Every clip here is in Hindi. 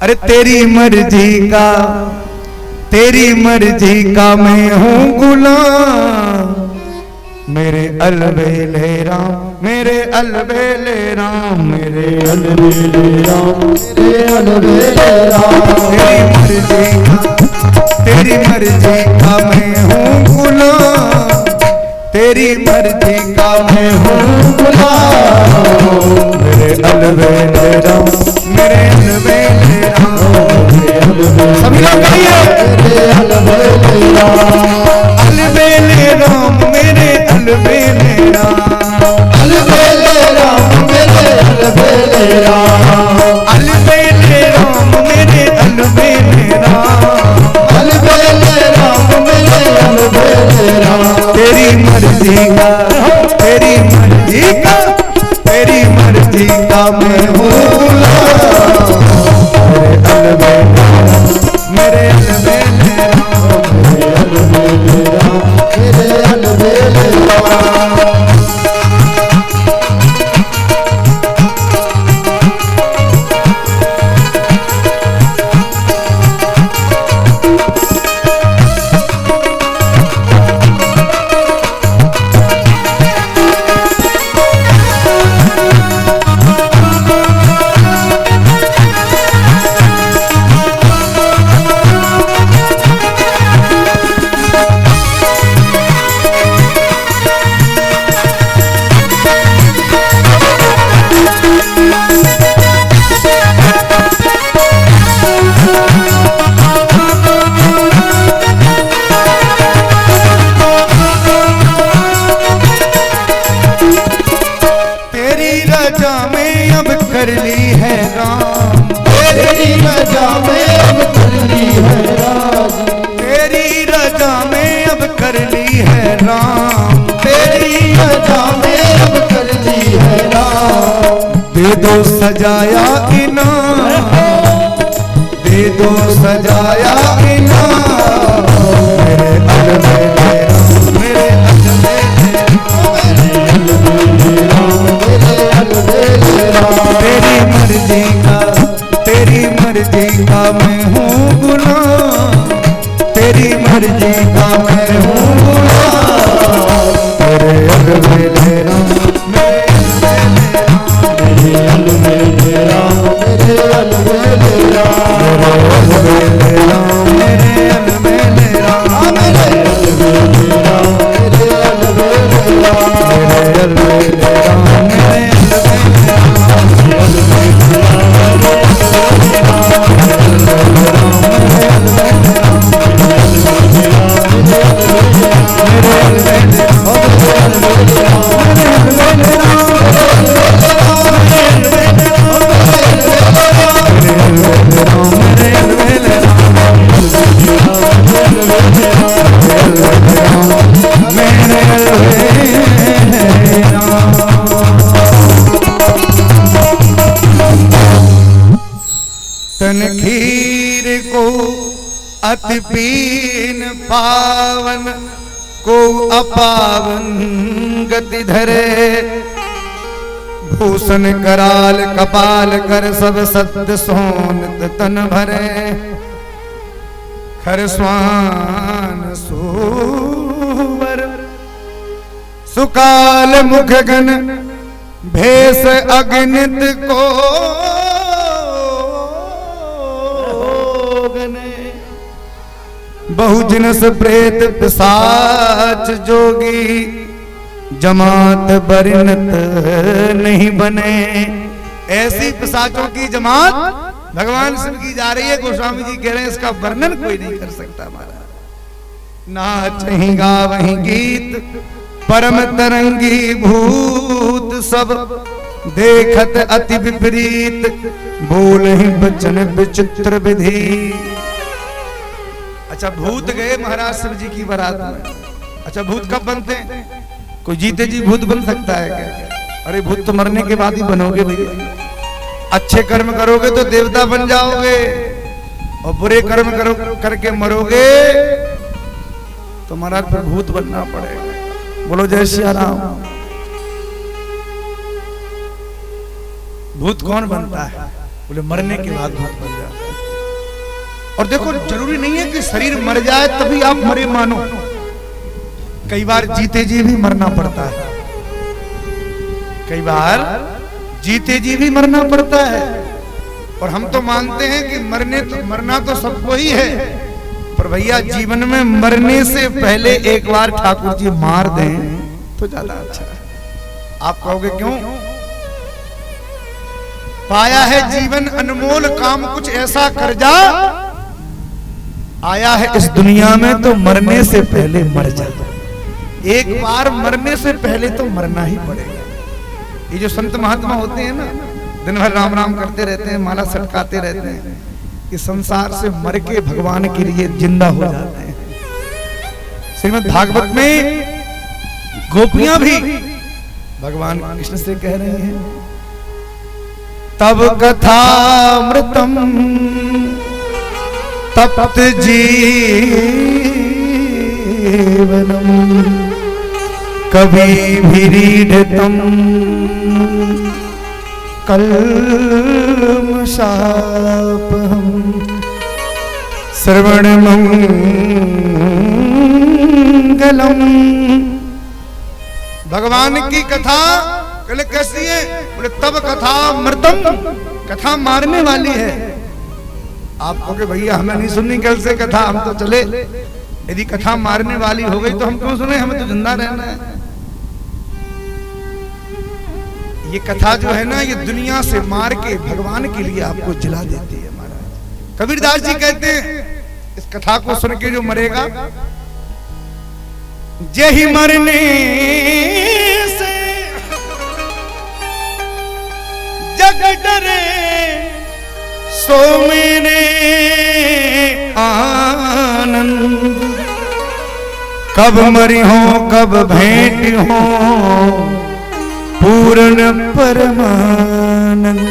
अरे तेरी मर्जी का मैं हूँ गुलाम, मेरे अलबेले राम, मेरे अलबेले राम, मेरे अलबेले राम, मेरे अलबेले राम। तेरी मर्जी का मैं हूँ गुलाम, तेरी मर्जी का मैं हूँ गुलाम, मेरे अलबेले राम, मेरे अलबेले राम, सभी लोग कहिए मेरे अलबेले राम, अलबेले राम, मेरे अलबेले राम, अलबेले राम, मेरे अलबेले राम, अलबेले राम, मेरे अलबेले राम, अलबेले राम, मेरे अलबेले राम। तेरी मर्जी का, तेरी मर्जी का, तेरी मर्जी का मैं हूँ गुलाम, मेरे अलबेले राम, मेरे अलबेले राम, मेरे अलबेले राम। कर ली है राम, तेरी रजा में अब कर ली है राम, तेरी रजा में अब कर ली है राम, तेरी रजा में अब कर ली है राम। दे दो सजाया इनाम, दे दो सजाया इनाम, मेरे अलबेले राम, मेरे अलबेले राम, मेरे अलबेले राम। तेरी मर्जी का मैं हूँ गुलाम, तेरी मर्जी का मैं हूँ गुलाम, मेरे अलबेले राम, मेरे अलबेले राम, मेरे अलबेले राम, मेरे अलबेले राम, मेरे अलबेले राम, मेरे अलबेले राम, मेरे अलबेले राम, मेरे अलबेले राम, मेरे तन खीर को अति पीन पावन को अपावन गति धरे, भूषण कराल कपाल कर सब सत्य सोनत तन भरे, खरस्वान सुवर सुकाल मुख गन भेष अगणित को बहुजिनस प्रेत पिशाच जोगी, जमात बरिनत नहीं बने। ऐसी पिशाचों की जमात भगवान शिव की जा रही है। गोस्वामी जी कह रहे हैं इसका वर्णन कोई नहीं कर सकता। हमारा नाचहि गावहि गीत परम तरंगी भूत सब, देखत अति विपरीत बोलहि बचन विचित्र विधि। अच्छा, भूत गए महाराज शिव जी की बारात में। अच्छा, भूत कब बनते हैं? कोई जीते जी भूत बन सकता है क्या? अरे भूत तो मरने के बाद ही बनोगे भैया। अच्छे कर्म करोगे तो देवता बन जाओगे, और बुरे कर्म करके मरोगे तो महाराज पर भूत बनना पड़ेगा। बोलो जय श्री राम। भूत कौन बनता है? बोले मरने के बाद भूत बन जाता है। और देखो जरूरी नहीं है कि शरीर मर जाए तभी आप मरे मानो, कई बार जीते जी भी मरना पड़ता है, कई बार जीते जी भी मरना पड़ता है। और हम तो मानते हैं कि मरना तो सबको ही है, पर भैया जीवन में मरने से पहले एक बार ठाकुर जी मार दें तो ज्यादा अच्छा है। आप कहोगे क्यों? पाया है जीवन अनमोल काम कुछ ऐसा कर जा, आया है इस दुनिया में तो मरने से पहले मर जा। एक बार मरने से पहले तो मरना ही पड़ेगा। ये जो संत महात्मा होते हैं ना, दिन भर राम राम करते रहते हैं, माला सटकाते रहते हैं, इस संसार से मर के भगवान के लिए जिंदा हो जाते हैं। श्रीमद् भागवत में गोपियां भी भगवान कृष्ण से कह रहे हैं, तब कथामृतम तप्त जीवनम कभी भीरीढ़तम कल्मषापहम श्रवण मंगलम। भगवान की कथा बोले कैसी है? बोले तब कथा मृतम, कथा मारने वाली है। आप कहोगे भैया हमें नहीं सुननी कल से कथा, हम तो चले। यदि कथा मारने वाली हो गई तो हम क्यों सुने, हमें तो जिंदा रहना है। ये कथा जो है ना, ये दुनिया से मार के भगवान के लिए आपको जिला देती है महाराज। कबीरदास जी कहते हैं इस कथा को सुन के जो मरेगा, जही मरने से जग डरे सो मेरे आनंद, कब मरी हो कब भेंट हो पूर्ण परमानंद।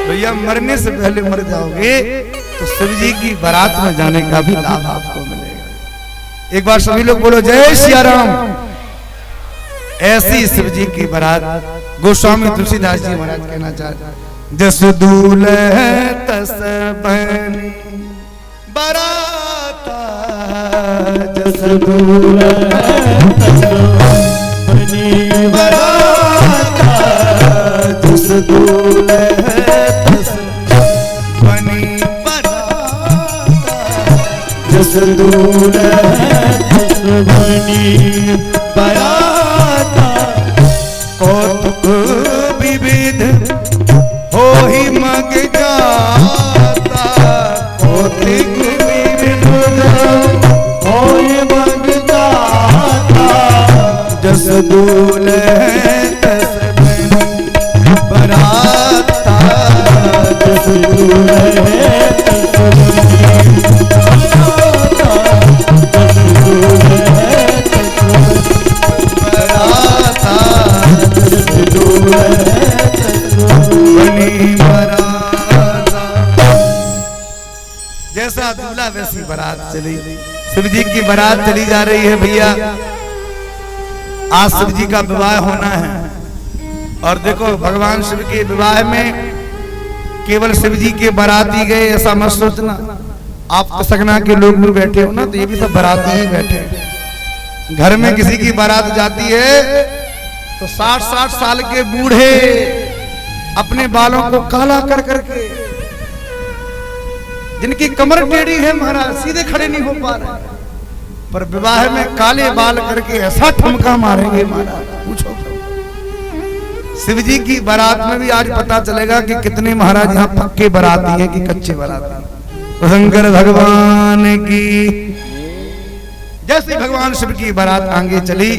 भैया मरने से पहले मर जाओगे तो शिव जी की बारात में जाने का भी लाभ आपको मिलेगा। एक बार सभी लोग बोलो जय सिया राम। ऐसी शिव जी की बारात गोस्वामी तुलसीदास जी महाराज कहना चाहते, जस दूल्हे तस बनी बाराता, जस दूल्हे तस बनी बाराता, जस दूल्हे तस बनी बाराता, जस दूल्हे तस बनी बाराता, कौतुक विविध हो ही मग जाता, कौतुक विविध हो ही मग जाता, जस दूल्हे तस बनी बाराता, जस दूल्हे तस बनी बाराता, जस दूल्हे तस बाराता, जस दूल्हे बनी बाराता। जैसा दूल्हा वैसी बारात चली। शिव जी की बारात चली जा रही है भैया। आज शिव जी का विवाह होना है और देखो भगवान शिव के विवाह में केवल शिव जी के बाराती गए ऐसा मत सोचना। आप सगना के लोग भी बैठे हो ना, तो ये भी सब बाराती ही बैठे हैं। घर में किसी की बारात जाती है तो 60-60 साल के बूढ़े अपने बालों को काला कर करके, जिनकी कमर टेढ़ी है महाराज, सीधे खड़े नहीं हो पा रहे, पर विवाह में काले बाल करके ऐसा ठुमका मारेंगे महाराज पूछो। शिव जी की बारात में भी आज पता चलेगा कि कितने महाराज यहाँ पक्के बाराती है कि कच्चे बाराती। शंकर भगवान की जैसे भगवान शिव की बारात आगे चली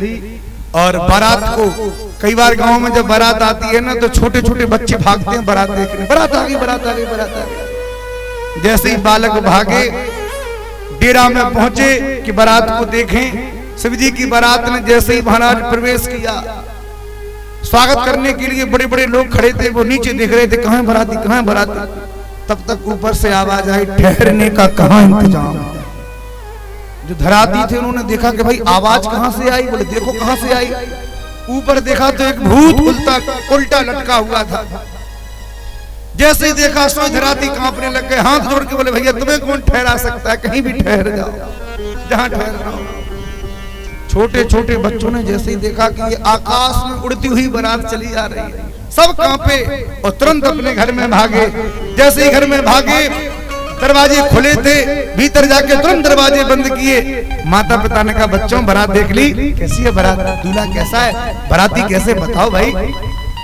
और बारात को कई बार गांव में जब बारात आती है ना तो छोटे छोटे बच्चे भागते हैं बारात देखने, बारात आ गई बारात आ गई बारात आ गई। जैसे ही बालक भागे डेरा में पहुंचे कि बारात को देखें, शिव जी की बारात ने जैसे ही महाराज प्रवेश किया, स्वागत करने के लिए बड़े बड़े लोग खड़े थे, वो नीचे देख रहे थे कहां बाराती कहां बाराती। तब तक ऊपर से आवाज आई ठहरने का कहां इंतजाम। जो धराती थे उन्होंने देखा कि भाई आवाज कहां से आई, बोले देखो कहां से आई। ऊपर देखा तो एक भूत उल्टा लटका हुआ था। जैसे ही देखा सोई धराती कांपने लग गए, हाथ जोड़ के बोले भैया तुम्हें कौन ठहरा सकता है, कहीं भी ठहर जाओ जहां ठहरना हो। छोटे छोटे बच्चों ने जैसे ही देखा कि ये आकाश में उड़ती हुई बारात चली जा रही है, सब कांपे और तुरंत अपने घर में भागे। जैसे ही घर में भागे, दरवाजे खुले थे, भीतर जाके तुरंत दरवाजे बंद किए। माता पिता ने कहा बच्चों बारात देख ली, कैसी है बारात, दूल्हा कैसा है, बाराती कैसे, बताओ भाई।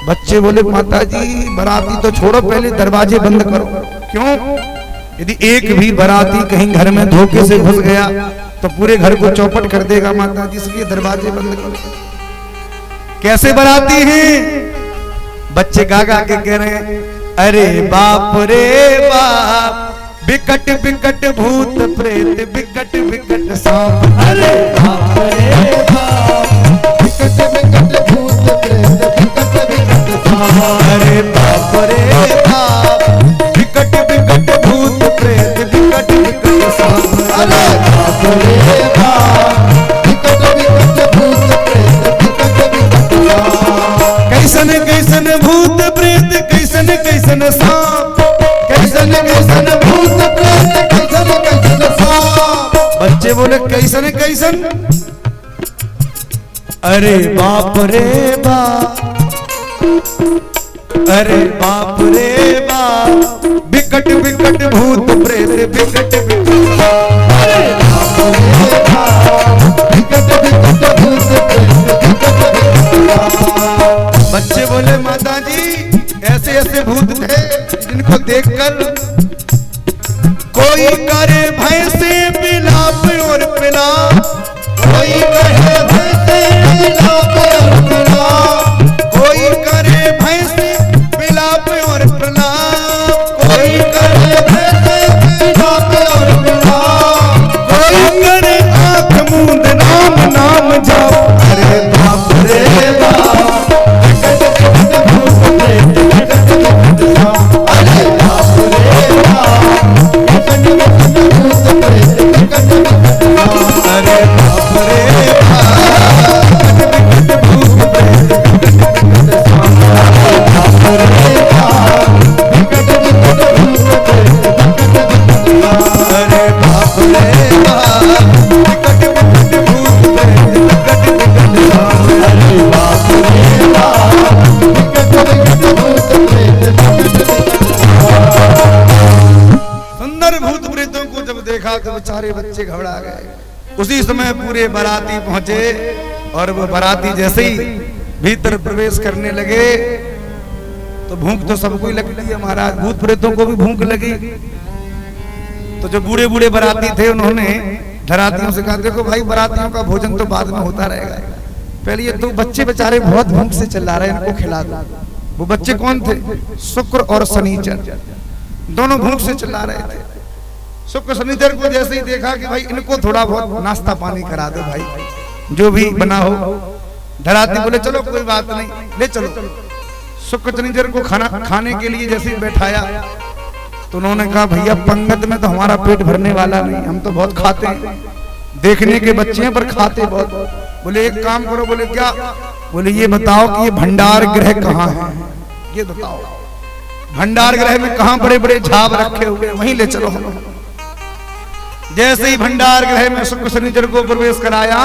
बच्चे बोले माता जी बाराती तो छोड़ो, पहले दरवाजे बंद करो। क्यों? यदि एक भी बाराती कहीं घर में धोखे से घुस गया तो पूरे घर को चौपट कर देगा माता जी, इसलिए दरवाजे बंद करो। कैसे बाराती हैं? बच्चे गा गा के कह रहे हैं, अरे बाप रे बाप, बिकट बिकट भूत प्रेत, बिकट बिकट सांप, अरे बाप रे बाप, बिकट बिकट भूत प्रेत, बिकट बिकट सांप, अरे बाप रे बाप, बिकट बिकट भूत प्रेत, बिकट बिकट सांप, अरे बाप रे बाप, बिकट बिकट भूत प्रेत, बिकट बिकट सांप। कैसन कैसन भूत प्रेत, कैसन कैसन सांप, कैसन कैसन भूत प्रेत, कैसन कैसन सांप। बच्चे बोले कैसन कैसन, अरे बाप रे बाप, अरे बाप रे बाप, बिकट बिकट भूत प्रेत, बिकट बिकट सांप, अरे बाप रे बाप, बिकट बिकट भूत प्रेत, बिकट बिकट सांप। बच्चे बोले माता जी ऐसे ऐसे भूत थे जिनको देखकर कोई करे भय से बिलाप और पिलाप, कोई कहे भय से बिलाप और पिलाप, कोई करे भय से बिलाप और प्रलाप, कोई करे भय से बिलाप और पिलाप, कोई करे आंख मूंद नाम नाम जाओ, अरे बाप रे बाप, बिकट बिकट भूत प्रेत, बिकट बिकट सांप, अरे बाप रे बाप, बिकट बिकट भूत प्रेत, बिकट बिकट सांप, अरे बाप रे बाप, बिकट बिकट भूत प्रेत, बिकट बिकट सांप, अरे बाप रे बाप, बिकट बिकट भूत प्रेत, बिकट बिकट सांप, अरे बाप रे बाप, बिकट बिकट भूत प्रेत, बिकट बिकट सांप, अरे बाप रे बाप, बिकट बिकट भूत प्रेत, बिकट बिकट सांप। सुंदर भूत प्रेतों को जब देखा तो बेचारे बच्चे घबरा गए। उसी समय पूरे बाराती पहुंचे और वो बाराती जैसे ही भीतर प्रवेश करने लगे तो भूख तो सबको ही लगती है महाराज, भूत प्रेतों को भी भूख लगी। तो जो बूढ़े बूढ़े बाराती थे उन्होंने धरातियों से कहा देखो भाई बारातियों का भोजन तो बाद में होता रहेगा, पहले ये तो बच्चे बेचारे बहुत भूख से चिल्ला रहे हैं, इनको खिला दो। वो बच्चे कौन थे? शुक्र और शनिचर, दोनों भूख से चिल्ला रहे थे। शुक्र शनिचर को जैसे ही देखा कि भाई इनको थोड़ा बहुत नाश्ता पानी करा दो भाई, जो भी बना हो। धराती बोले चलो कोई बात नहीं, ले चलो। शुक्र शनिचर को खाना खाने के लिए जैसे ही बैठाया तो उन्होंने कहा भैया पंगत में तो हमारा पेट भरने वाला नहीं, हम तो बहुत खाते हैं, देखने के बच्चे हैं पर खाते बहुत। बोले एक काम करो। बोले क्या? बोले ये बताओ कि ये भंडार गृह कहाँ है, ये बताओ भंडार गृह में कहाँ बड़े बड़े झाब रखे हुए, वहीं ले चलो हम। जैसे ही भंडार गृह में शुक्र शनिचर को प्रवेश कराया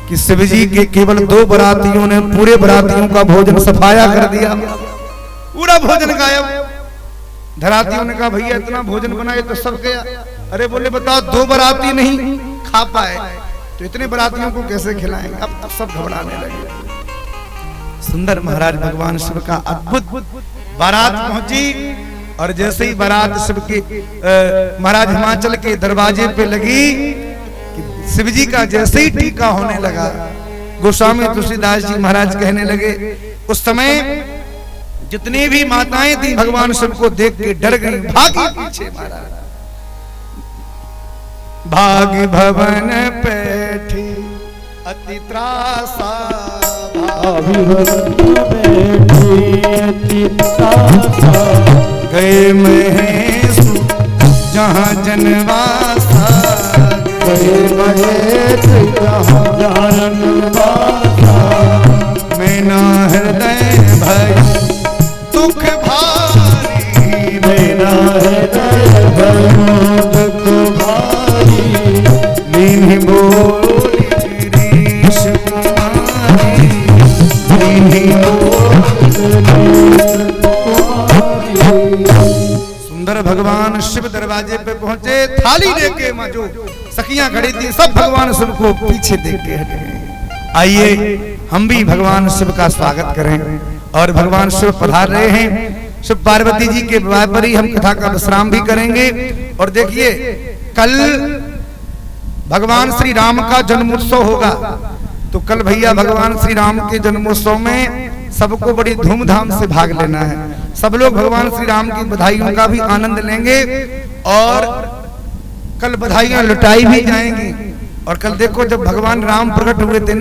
कि शिव जी के केवल 2 बरातियों ने पूरे बरातियों का भोजन सफाया कर दिया, पूरा भोजन गायब। धरातियों ने कहा भैया इतना भोजन बनाए तो सब गया। अरे बोले बताओ 2 बराती नहीं खा पाए तो इतने बरातियों को कैसे खिलाएंगे? अब सब घबराने लगे। सुंदर महाराज भगवान शिव का अद्भुत बारात पहुंची और जैसे ही बारात शिव के महाराज हिमाचल के दरवाजे पे लगी कि शिव जी का जैसे ही टीका होने लगा, गोस्वामी तुलसीदास जी महाराज कहने लगे उस समय जितनी भी माताएं थी भगवान शिव को देख के डर गई, भागी पीछे। महाराज भाग भवन बैठी अति त्रासा, गए महेश जहाँ जनवासा, गए महेश जहाँ जनवासा, मैं ना हृदय भय दुख भारी, मीठी बोली गिरीश कुमारी, मीठी सुंदर भगवान शिव दरवाजे पे पहुंचे, थाली लेके मां जो सखियां खड़ी थी सब भगवान शिव को पीछे देख के हटे। आइए हम भी भगवान शिव का स्वागत करें। और भगवान शिव पधार रहे हैं। शिव पार्वती जी के विवाह पर ही हम कथा का विश्राम भी करेंगे। और देखिए कल भगवान श्री राम का जन्मोत्सव होगा, तो कल भैया भगवान श्री राम के जन्मोत्सव में सबको बड़ी धूमधाम से भाग लेना है। सब लोग भगवान श्री राम की बधाइयों का भी आनंद लेंगे और कल बधाइयां लुटाई भी जाएंगी। और कल देखो जब भगवान राम प्रकट हुए थे ना,